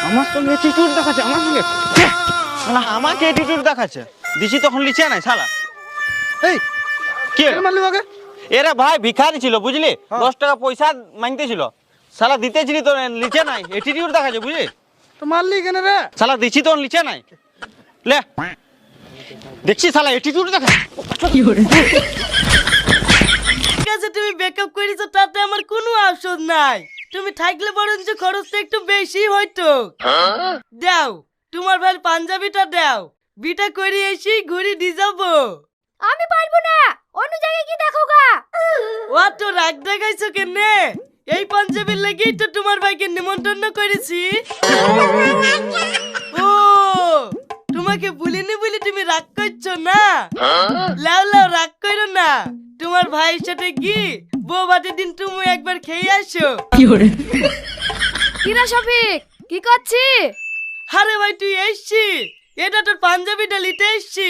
আমার সঙ্গে অ্যাটিটিউড দেখাচ্ছে, আমার সঙ্গে আমাকে অ্যাটিটিউড দেখাচ্ছে। দিছি তখন লিচে নাই শালা। এই কে কেন মারলি ওকে? এরা ভাই ভিখারি ছিল বুঝলি, 10 টাকা পয়সা মাইনতে ছিল, শালা দিতেছিলি তো লিচে নাই, অ্যাটিটিউড দেখাচ্ছে বুঝলি। তো মারলি কেন রে? শালা দিছি তো লিচে নাই, লে দেখছি শালা অ্যাটিটিউড দেখাচ্ছে। ঠিক আছে, তুমি ব্যাকআপ করেছো তাতে আমার কোনো আফসোস নাই। তুমি থাকলে বরঞ্চ খরচটা একটু বেশি হইতো। দাও তোমার ভাই পাঞ্জাবিটা দাও, বিটা করে এসে ঘুরে দিয়ে যাবো। আমি পারবো না, অন্য জায়গায় কি দেখো গা। ও তো রাগ দেখাইছো কেনে? এই পাঞ্জাবির লাগেই তো তোমার ভাইকে নিমন্ত্রণ করেছি। ও তোমাকে বলিনি বলে তুমি রাগ করছো না? লাও লাও রাগ করো না, তোমার ভাইয়ের সাথে কি বউ ভাতের দিন তুমি একবার খেয়ে আসো। কিরা শফিক, কি করছি? আরে ভাই তুই এসছি, এটা তোর পাঞ্জাবিটা নিতে এসছি।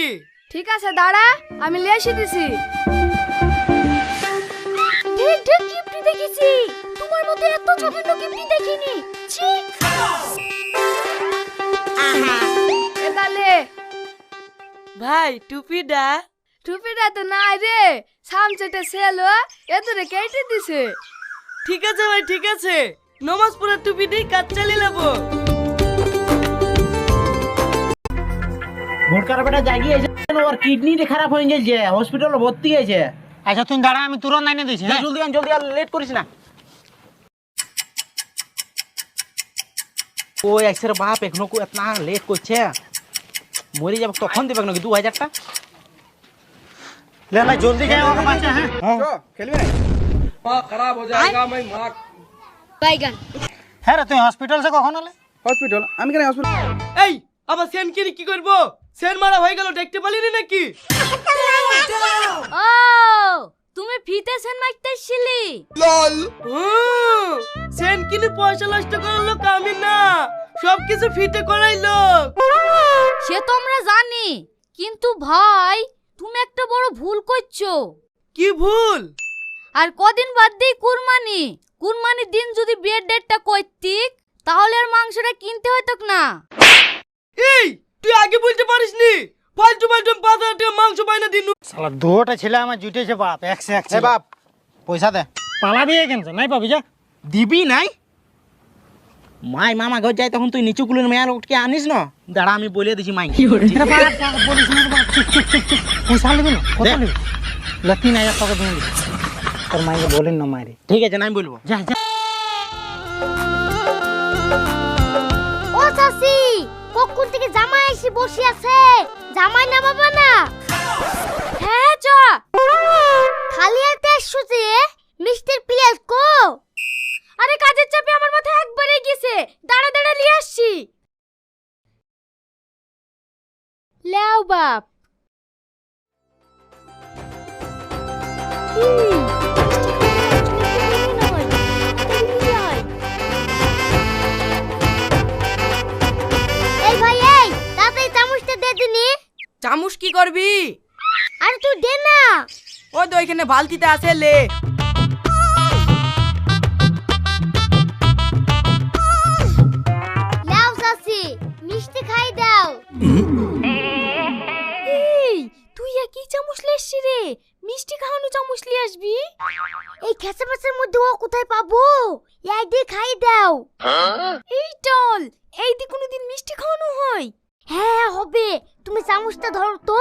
ঠিক আছে দাঁড়া, আমি লিয়ে এসে দিছি। ঢেক ঢেক গিফট দেখেছি, তোমার মতো এত জঘন্য গিফট দেখিনি। ছি এদালে ভাই টুপিটা। টুপিটা তো নাই রে, সামচেটে সেলো এতরে কেটে দিছে। ঠিক আছে ভাই ঠিক আছে, নমাজ পড়ার টুপি দিয়ে কাজ চালিয়ে নেবো। ভোটকার বেটা জাগিয়েছে, ওর কিডনিটা খারাপ হয়ে গেছে, হসপিটালে ভর্তি হয়েছে। আচ্ছা তুই দাঁড়া, আমি তুরন্ত আইনে দিছি। জলদি আন, জলদি আর লেট করিস না। ও এক্সের বাপ এখনো এতনা লেট করছে, মরে যাবে তখন দেবে নাকি 2000টা। ले ले जल्दी गए और बच्चा है। খেলবি না? বাইগান है रे তুই হসপিটাল से কখন আলে? হসপিটাল? আমি কেন হসপিটাল? এই আবার সেন কিনে কি করবো? সেন মারা হয়ে গেল, দেখতে পালিনি নাকি? ও তুমি ফিতে সেন মারতেছিলি? সেন কিনে পয়সা নষ্ট করার লোক আমি না, সবকিছু ফিতে করাইলো। সে তো আমরা জানি, কিন্তু ভাই তুমি একটা বড় ভুল করছো। কি ভুল? আর কদিন বাদ দিয়ে কুরবানি, কুরবানির দিন যদি বিয়ের ডেটটা করতিক তাহলে আর মাংসটা কিনতে হতো না। এই তুই আগে বলতে পারিসনি? ফালতু ফালতু 5000 টাকা মাংস বাইনা দিন। শালা দুটা ছেলে আমার জুটেছে বাপ, এক সে এক এ বাপ পয়সা দে। পালাবি কেন? নাই পাবি যা। দিবি নাই? মাই মামা ঘর যাই তখন তুই নিচু কুলের মেয়ার উঠকে আনিস না। দাঁড়া আমি বলে দিছি মাই। রে বাপ বলিস না বাপ, চুপ চুপ চুপ চুপ। পয়সা লিবি না? কত লিবি? 3000 টাকা দিবি। তোর মাইকে বলেন না মাইরে। ঠিক আছে নাই বলবো। যা যা। ও চাচি, কখন থেকে জামাই এসে বসে আছে, জামাই নামাবা না? হ্যাঁ চ। খালি হাতে আসছো যে, মিস্টার প্লেস কো? আরে কাজের চাপে আমার মাথায় একবারে গেছে, দাঁড়া দাঁড়া নিয়ে আসছি। লেও বাপ। এই ভাই এই, তাড়াতাড়ি চামচটা দে দিনি। চামচ কি করবি? আরে তুই দে না। ওই তো এখানে বালতিতে আছে, লে। লাও চাচি, মিষ্টি খাই দাও। এই তুই কি চামচ লেসছি রে? মিষ্টি খাওয়ানো চামচ নিয়ে আসবি? এই খেসা মাছের মধ্যে ও কোথায় পাবো? এই দিয়ে খাই দাও। এই চল, এই দিয়ে কোনোদিন মিষ্টি খাওয়ানো হয়? হ্যাঁ হবে, তুমি চামচটা ধরো তো।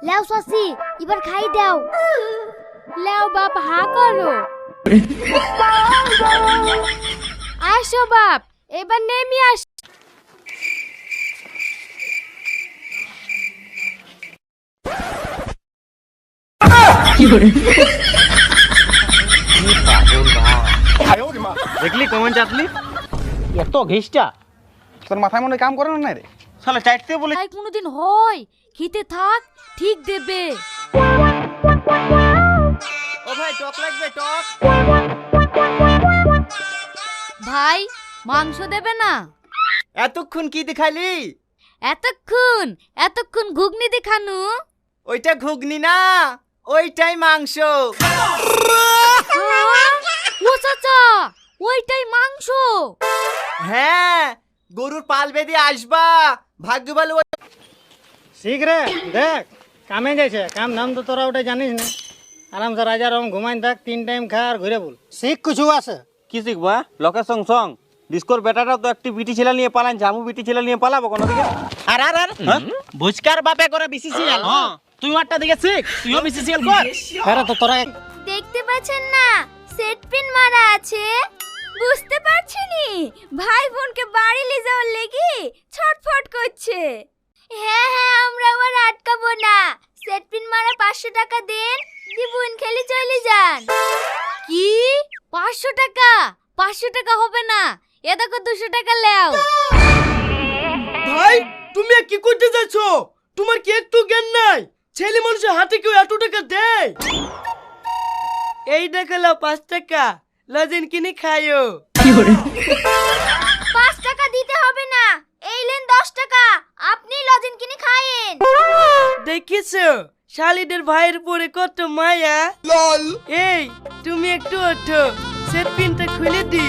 লাও চাচি, এবার খাই দাও। লাও বাপ হা করো। আসো বাপ, এবার নেমে আস। দেখলি কেমন চাটলি? এত ঘিসটা তোর মাথায় মনে হয় কাম করে না রে? শালা চাটতে বলে। তাই কোনোদিন হয়? খেতে থাক, ঠিক দেবে। ও ভাই টক লাগবে, টক। ভাই মাংস দেবে না? এতক্ষণ কি দেখালি? এতক্ষণ এতক্ষণ ঘুগনি দেখানু। ওইটা ঘুগনি না, ওইটাই মাংস। ও চাচা, ওইটাই মাংস। হ্যাঁ, গরুর পাল বেঁধে আসবা, ভাগ্য ভালো। শিখ রে, দেখ কামে যাইছে, কাম ধাম তো তোরা ওটা জানিস না। আরামসে রাজা রকম ঘুমাইন থাক, 3 টাইম খা আর ঘুরে বল। শিখ কিছু আছে? কি শিখবা? লোকের সঙ্গ সঙ্গ ডিস্কোর বেটাটা তো একটি বিটি ছেলে নিয়ে পালান, জামু বিটি ছেলে নিয়ে পালাবো কোনো দিকে। আর আর আর ভুচকার বাপে করে বিসিসিএল। হ্যাঁ, তুই একটা দিকে শিখ, তুইও বিসিসিএল কর। আরে তো তোরা দেখতে পাচ্ছেন না সেট পিন মারা আছে? বুঝতে পারছিনি ভাই বোনকে বাড়ি নিয়ে যাওয়ার লেগে ছটফট করছে। হ্যাঁ হ্যাঁ, আমরা আবার আটকাবো না। সেট পিন মারা 500 টাকা দেন, দিবুন খেলে চলে যান। কি 500 টাকা? 500 টাকা হবে না, এ দেখো 200 টাকা লেও। ভাই তুমি এ কি করতে যাচ্ছ? তোমার কি একটু জ্ঞান নাই? ছেলে মানুষের হাতে কেউ এত টাকা দেয়? এই টাকা লাও 5 টাকা, লজেন কিনে খাইও। 5 টাকা দিতে হবে না, এই লেন 10 টাকা, আপনি লজেন কিনে খায়েন। দেখিছো শালিদের ভাইয়ের পরে কত মায়া। এই তুমি একটু ওঠো, সেট পিনটা খুলে দি।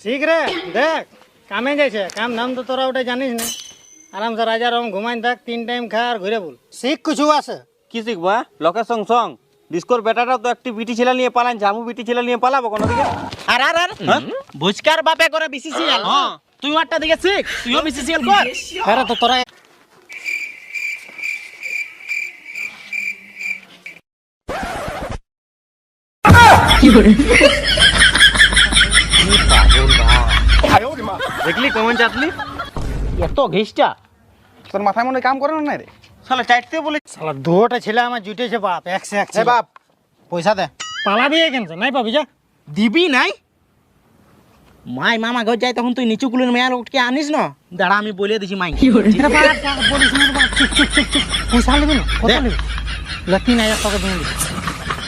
শিখ রে, দেখ কামে যাইছে, কাম ধাম তো তোরা ওটা জানিস না। আরামসে রাজা রকম ঘুমাইন থাক, 3 টাইম খা আর ঘুরে বল। শিখ কিছু আছে? কি শিখবা? লোকের সঙ্গ সঙ্গ ডিস্কোর বেটাটা তো একটি বিটি ছেলে নিয়ে পালান, জামু বিটি ছেলে নিয়ে পালাবো কোনো দিকে। আর আর আর ভুচকার বাপে করে বিসিসিএল। হ্যাঁ, তুই একটা দিকে শিখ, তুইও বিসিসিএল কর। আরে তো তোরা দেখলি কেমন চাটলি? এত ঘিসটা তোর মাথায় মনে হয় কাম করে না রে? শালা চাটতে বলে। শালা দুটা ছেলে আমার জুটেছে বাপ, একসে এক এ বাপ, পয়সা দে। পালাবি কেন? নাই পাবি যা। দিবি নাই? মাই মামা ঘর যাই তখন তুই নিচু কুলের মেয়ার উঠকে আনিস না। দাঁড়া আমি বলে দিছি মাই। বলিস না বাপ, চুপ চুপ চুপ চুপ। পয়সা নিবি না? কত নিবি? 3,000 টাকা দিয়ে দিবি।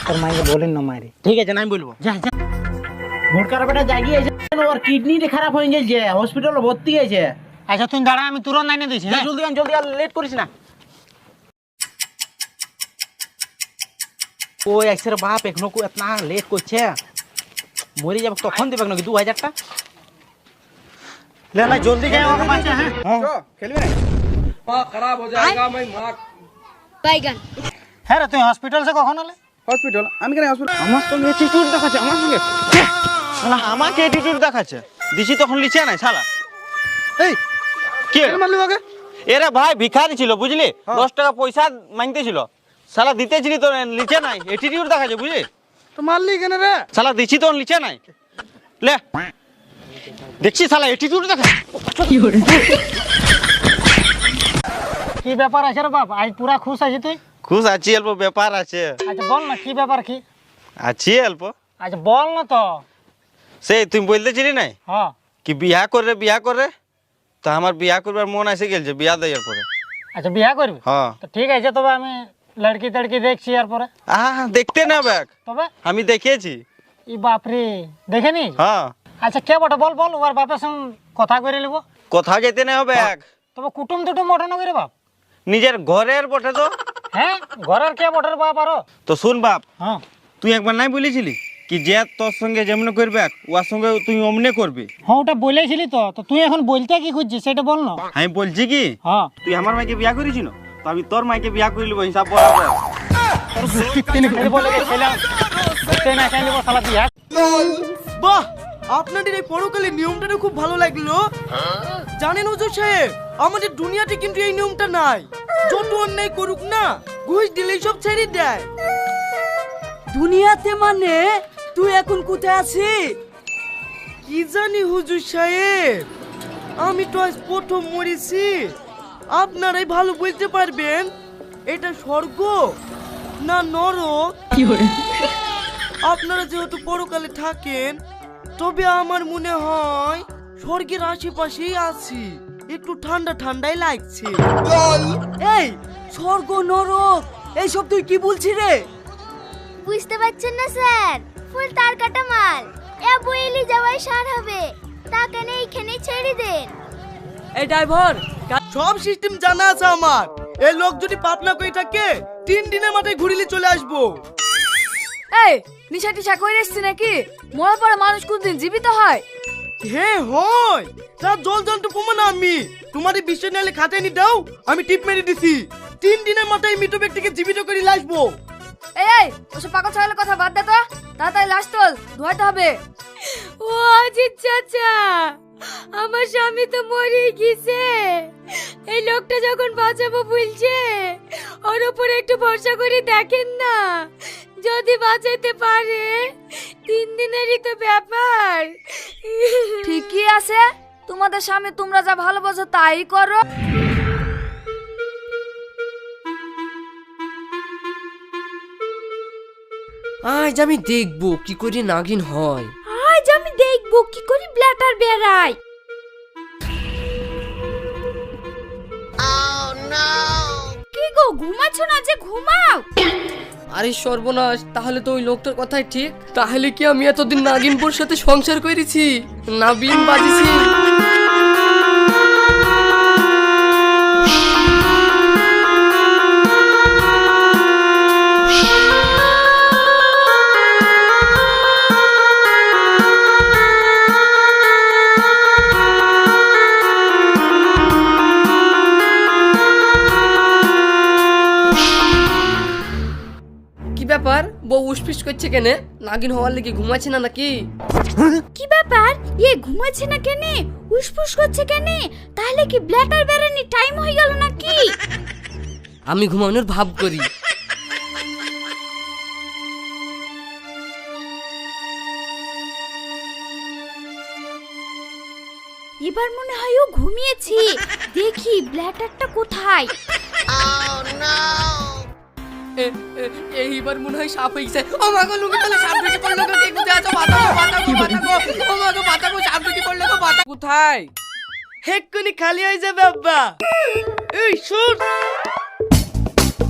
তোর মাইকে বলেন না মাইরে। ঠিক আছে, আমি বলবো। যা যা। ভোটকার বেটা জাগিয়ে ওর কিডনিটা খারাপ হয়ে গেছে, হসপিটালে ভর্তি হয়েছে। আচ্ছা তুই দাঁড়া, আমি তুরন্ত আইনে দিছি। হ্যাঁ জলদি আন, জলদি আর লেট করিস না। ওই একসের বাপ এখনো এতনা লেট করছে, মরে যাবে তখন দেবে নাকি 2000 টাকা। লে লে জলদি গিয়ে আমাকে বাঁচা। হ্যাঁ চো খেলবি না? বাইগান হ্যাঁ রে, তুই হসপিটাল সে কখন এলে? হসপিটাল? আমি কেন হসপিটাল? আমার সঙ্গে অ্যাটিটিউড দেখাচ্ছে আমার সঙ্গে। শালা আমাকে অ্যাটিটিউড দেখাচ্ছে, দিছি তখন লিচে নাই শালা। এই কি কেন মারলি ওকে? এরা ভাই ভিখারি ছিল বুঝলি, 10 টাকা পয়সা মাংতে ছিল, শালা দিতেছিলি তো লিচে নাই, অ্যাটিটিউড দেখাচ্ছে বুঝলি। তো মারলি কেন রে? শালা দিছি তখন লিচে নাই, লে দেখছি শালা অ্যাটিটিউড দেখাচ্ছে। কি ব্যাপার আছে রে বাপ? আজ পুরা খুশ আছিস তুই? খুশ আছি, অল্প ব্যাপার আছে। আচ্ছা বল না কি ব্যাপার কি? আছি অল্প। আচ্ছা বল না তো। সেই তুমি বলতেছিলি নাই হ্যাঁ কি বিয়া করে, তো আমার বিয়া করবার মন এসে গেছে বিয়া দেওয়ার পরে। আচ্ছা বিয়া করবি? হ্যাঁ তো ঠিক আছে, তবে আমি লড়কি তড়কি দেখছি আর পরে। দেখতে না ব্যাগ, তবে আমি দেখিয়েছি। ই বাপরে, দেখে নি? হ্যাঁ আচ্ছা কে বটে বল বল, ওর বাপের সঙ্গে কথা করে নিব। কোথাও যেতে না হবে এক, তবে কুটুম টুটুম ওঠে না করে বাপ? নিজের ঘরের বটে তো। হ্যাঁ ঘরের কে বটের বাপ আরো? তো শুন বাপ, হ্যাঁ তুই একবার নাই বলেছিলি কি যে তোর সঙ্গে যেমন করবে ওর সঙ্গে তুই অমনে করবি। হ্যাঁ ওটা বলেছিলি তো, তো তুই এখন বলতে কি খুঁজছিস সেটা বল না। আমি বলছি কি হ্যাঁ তুই আমার মাইকে বিয়া করেছিল, তো আমি তোর মাইকে বিয়া করে নিব হিসাব বরাবর। এই বলে রে ছেলে, বুঝতে না কেন নিব শালা বিয়া। বাহ, আপনাদের এই পরকালের নিয়মটা খুব ভালো লাগলো। জানেন হুজুর সাহেব, আমাদের দুনিয়াতে কিন্তু এই নিয়মটা নাই। যত অন্যায় করুক না, ঘুষ দিলেই সব ছেড়ে দেয়। দুনিয়াতে মানে তুই এখন কোথায় আছিস? কি জানি হুজুর সাহেব, আমি তো আজ প্রথম মরেছি। আপনারাই ভালো বলতে পারবেন এটা স্বর্গ না নরক। আপনারা যেহেতু পরকালে থাকেন, তবে আমার মনে হয় স্বর্গের আশেপাশেই আছি, একটু ঠান্ডা ঠান্ডাই লাগছে। এই স্বর্গ নরক এইসব তুই কি বলছিস রে? বুঝতে পারছেন না স্যার, ফুল তার কাটা মাল। এ বইলি যাওয়াই সার হবে, তাকে এইখানে ছেড়ে দেন। এই ড্রাইভার, সব সিস্টেম জানা আছে আমার। এই লোক যদি পাতনা করে থাকে 3 দিনের মাথায় ঘুরিলে চলে আসবো। এই নিশা টিশা করে এসছি নাকি? মরার পরে মানুষ কোনদিন জীবিত হয়? হ্যাঁ হয়, তার জল জলটু প্রমাণ আমি তোমার এই বিশ্ব নালে খাতে নি দাও, আমি টিপ মেরে দিছি 3 দিনের মাথায় মৃত ব্যক্তিকে জীবিত করে লাসবো। এই ওসব পাগল ছাগলের কথা বাদ দে তো, তাড়াতাড়ি লাশ তোল, ধোয়াতে হবে। ও অজিত চাচা, আমার স্বামী তো মরে গেছে। এই লোকটা যখন বাঁচাবো বলছে, ওর উপরে একটু ভরসা করে দেখেন না, যদি বাঁচাইতে পারে। 3 দিনেরই তো ব্যাপার। ঠিকই আছে, তোমাদের স্বামী তোমরা যা ভালোবাসো তাই করো। আজ আমি দেখবো কি করে নাগিন হয়। আজ আমি দেখবো কি করে ব্ল্যাটার বেরায়। কি গো, ঘুমাচ্ছ না যে? ঘুমাও। আরে সর্বনাশ, তাহলে তো ওই লোকটার কথাই ঠিক। তাহলে কি আমি এতদিন নাগিনপুর সাথে সংসার করেছি, না বিন বাজিছি? কি ব্যাপার, বউ উসপিস করছে কেন? নাগিন হওয়ার লেগে ঘুমাচ্ছে না নাকি? কি ব্যাপার, এ ঘুমাচ্ছে না কেন, উসফুস করছে কেন? তাহলে কি ব্ল্যাটার বেরানি টাইম হয়ে গেল নাকি? আমি ঘুমানোর ভাব করি। এবার মনে হয় ও ঘুমিয়েছে। দেখি ব্ল্যাটারটা কোথায়। এইবার মনে হয় সাপ হয়ে গেছে। ও মা গো, লুঙ্গি তলে সাপ ঢুকে পড়লো গো, কে কোথায় আছো? বাঁচাও, বাঁচাও, বাঁচাও। ও মা গো, বাঁচাও, সাপ ঢুকে পড়লো গো, বাঁচাও। কোথায়? হেক্কুনি খালি হয়ে যাবে আব্বা। এই শুট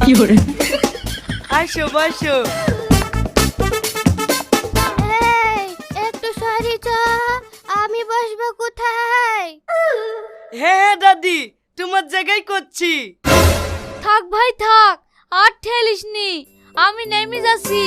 কি করে? আসো বসো। এই একটু সরি চ, আমি বসবো কোথায়? হ্যাঁ দাদি, তোমার জায়গায় করছি। থাক ভাই থাক, আর ঠেলিস নি, আমি নেমে যাচ্ছি।